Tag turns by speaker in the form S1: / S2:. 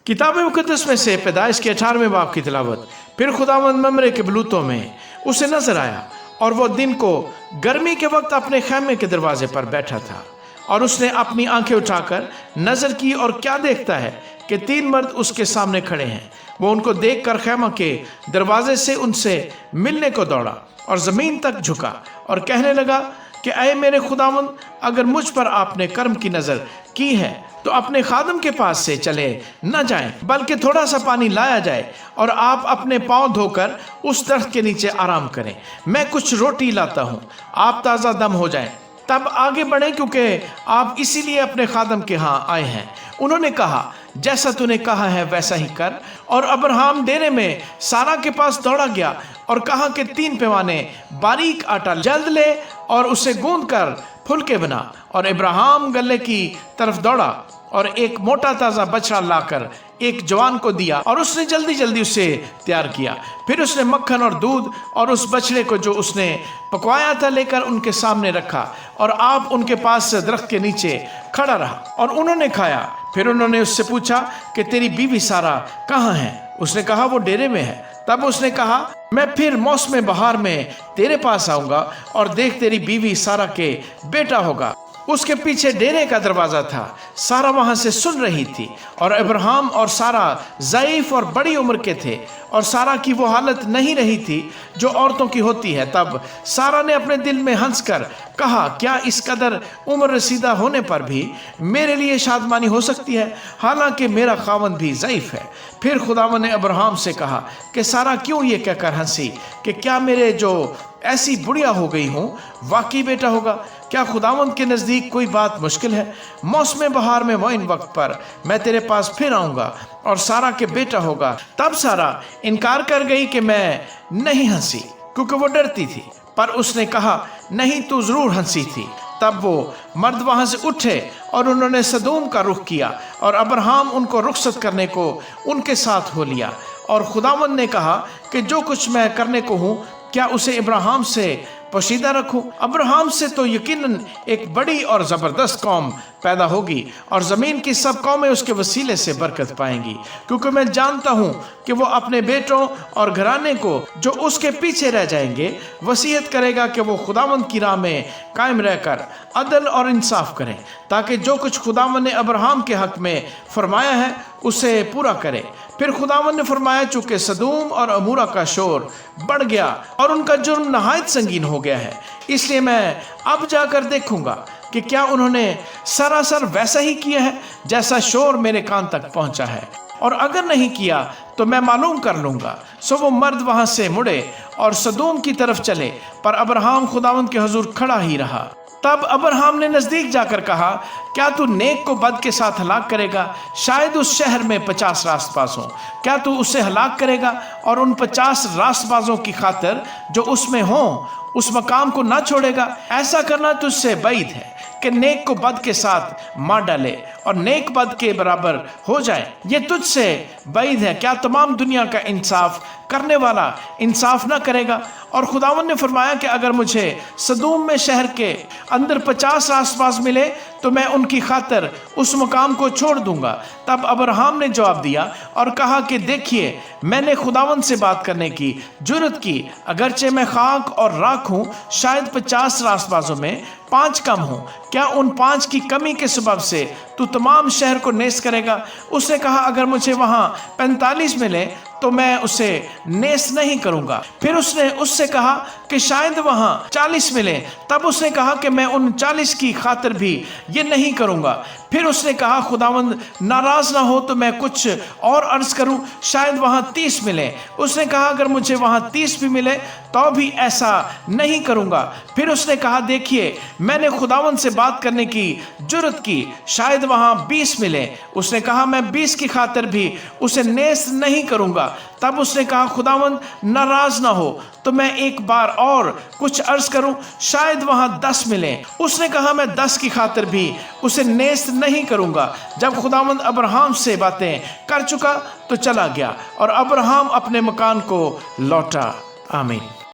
S1: किताब मुक़द्दस में से पैदाइश के 18वें बाब की तिलावत। फिर खुदावंद ममरे के बलूतों में उसे नजर आया और वो दिन को गर्मी के वक्त अपने खैमे के दरवाजे पर बैठा था, और उसने अपनी आंखें उठाकर नजर की और क्या देखता है कि 3 मर्द उसके सामने खड़े हैं। वो उनको देखकर खैमा के दरवाजे से उनसे मिलने को दौड़ा और ज़मीन तक झुका और कहने लगा कि ऐ मेरे खुदावंद, अगर मुझ पर आपने कर्म की नज़र की है तो अपने खादम के पास से चले न जाएं, बल्कि थोड़ा सा पानी लाया जाए और आप अपने पाँव धोकर उस दरख्त के नीचे आराम करें। मैं कुछ रोटी लाता हूँ, आप ताज़ा दम हो जाएं, तब आगे बढ़ें, क्योंकि आप इसीलिए अपने खादम के यहाँ आए हैं। उन्होंने कहा, जैसा तूने कहा है वैसा ही कर। और अब्राहम डेरे में सारा के पास दौड़ा गया और कहा कि 3 पैमाने बारीक आटा जल्द ले और उसे गूंद कर फुलके बना। और अब्राहम गले की तरफ दौड़ा और एक मोटा ताज़ा बछड़ा लाकर एक जवान को दिया और उसने जल्दी जल्दी उसे तैयार किया। फिर उसने मक्खन और दूध और उस बछड़े को जो उसने पकवाया था लेकर उनके सामने रखा, और आप उनके पास से दरख्त के नीचे खड़ा रहा और उन्होंने खाया। फिर उन्होंने उससे पूछा कि तेरी बीवी सारा कहाँ है? उसने कहा, वो डेरे में है। तब उसने कहा, मैं फिर मौसम बहार में तेरे पास आऊँगा और देख तेरी बीवी सारा के बेटा होगा। उसके पीछे डेरे का दरवाज़ा था। सारा वहाँ से सुन रही थी, और अब्राहम और सारा ज़ईफ़ और बड़ी उम्र के थे, और सारा की वो हालत नहीं रही थी जो औरतों की होती है। तब सारा ने अपने दिल में हंसकर कहा, क्या इस कदर उम्र रसीदा होने पर भी मेरे लिए शादमानी हो सकती है, हालांकि मेरा खावंद भी ज़ईफ़ है? फिर खुदावंद ने अब्राहम से कहा कि सारा क्यों ये कहकर हंसी कि क्या मेरे जो ऐसी बुढ़िया हो गई हूँ वाकई बेटा होगा? क्या खुदावंद के नज़दीक कोई बात मुश्किल है? मौसम बहार में मोइन वक्त पर मैं तेरे पास फिर आऊँगा और सारा के बेटा होगा। तब सारा इनकार कर गई कि मैं नहीं हंसी, क्योंकि वो डरती थी। पर उसने कहा, नहीं, तू ज़रूर हंसी थी। तब वो मर्द वहाँ से उठे और उन्होंने सदोम का रुख किया, और अब्राहम उनको रुखसत करने को उनके साथ हो लिया। और खुदावंद ने कहा कि जो कुछ मैं करने को हूँ, क्या उसे अब्राहम से पोशीदा रखूं? अब्राहम से तो यकीनन एक बड़ी और ज़बरदस्त कौम पैदा होगी, और ज़मीन की सब कौमें उसके वसीले से बरकत पाएंगी, क्योंकि मैं जानता हूँ कि वो अपने बेटों और घराने को जो उसके पीछे रह जाएंगे वसीयत करेगा कि वो खुदावंद की राह में कायम रहकर अदल और इंसाफ करें, ताकि जो कुछ खुदावंद ने अब्राहम के हक़ में फरमाया है उसे पूरा करे। फिर खुदावंद ने फरमाया, चूँकि सदूम और अमूरा का शोर बढ़ गया और उनका जुर्म नहायत संगीन हो गया है, इसलिए मैं अब जाकर देखूंगा कि क्या उन्होंने सरासर वैसा ही किया है जैसा शोर मेरे कान तक पहुंचा है, और अगर नहीं किया तो मैं मालूम कर लूँगा। सो वो मर्द वहाँ से मुड़े और सदूम की तरफ चले, पर अब्राहम खुदावंद के हुजूर खड़ा ही रहा। तब अब्राहम ने नज़दीक जाकर कहा, क्या तू नेक को बद के साथ हलाक करेगा? शायद उस शहर में 50 रास्तबाज हों। क्या तू उसे हलाक करेगा और उन 50 रास्तबाजों की खातिर जो उसमें हों उस मकाम को ना छोड़ेगा? ऐसा करना तुझसे बैद है कि नेक को बद के साथ मार डाले और नेक बद के बराबर हो जाए। ये तुझसे बैद है। क्या तमाम दुनिया का इंसाफ करने वाला इंसाफ ना करेगा? और खुदावंद ने फरमाया कि अगर मुझे सदूम में शहर के अंदर 50 रास्तबाज मिले तो मैं उनकी खातिर उस मकाम को छोड़ दूंगा। तब अब्राहम ने जवाब दिया और कहा कि देखिए, मैंने खुदावंद से बात करने की जुर्रत की, अगरचे मैं खाक और राख हूँ, शायद 50 रास्तबाजों में 5 कम हूँ। क्या उन 5 की कमी के सबब से तू तमाम शहर को नेस करेगा? उसने कहा, अगर मुझे वहाँ 45 मिले तो मैं उसे नेस नहीं करूँगा। फिर उसने उससे कहा कि शायद वहाँ 40 मिले। तब उसने कहा कि मैं उन 40 की खातिर भी ये नहीं करूँगा। फिर उसने कहा, खुदावंद नाराज़ ना हो तो मैं कुछ और अर्ज़ करूँ, शायद वहाँ 30 मिले। उसने कहा, अगर मुझे वहाँ 30 भी मिले तो भी ऐसा नहीं करूँगा। फिर उसने कहा, देखिए, मैंने खुदावंद से बात करने की जुर्रत की, शायद वहाँ 20 मिले। उसने कहा, मैं 20 की खातिर भी उसे नेस नहीं करूँगा। तब उसने कहा, खुदावंद नाराज़ ना हो तो मैं एक बार और कुछ अर्ज़ करूं, शायद वहाँ 10 मिले। उसने कहा, मैं 10 की खातिर भी उसे नेस नहीं करूँगा। जब खुदावंद अब्राहम से बातें कर चुका तो चला गया, और अब्राहम अपने मकान को लौटा। आमीन।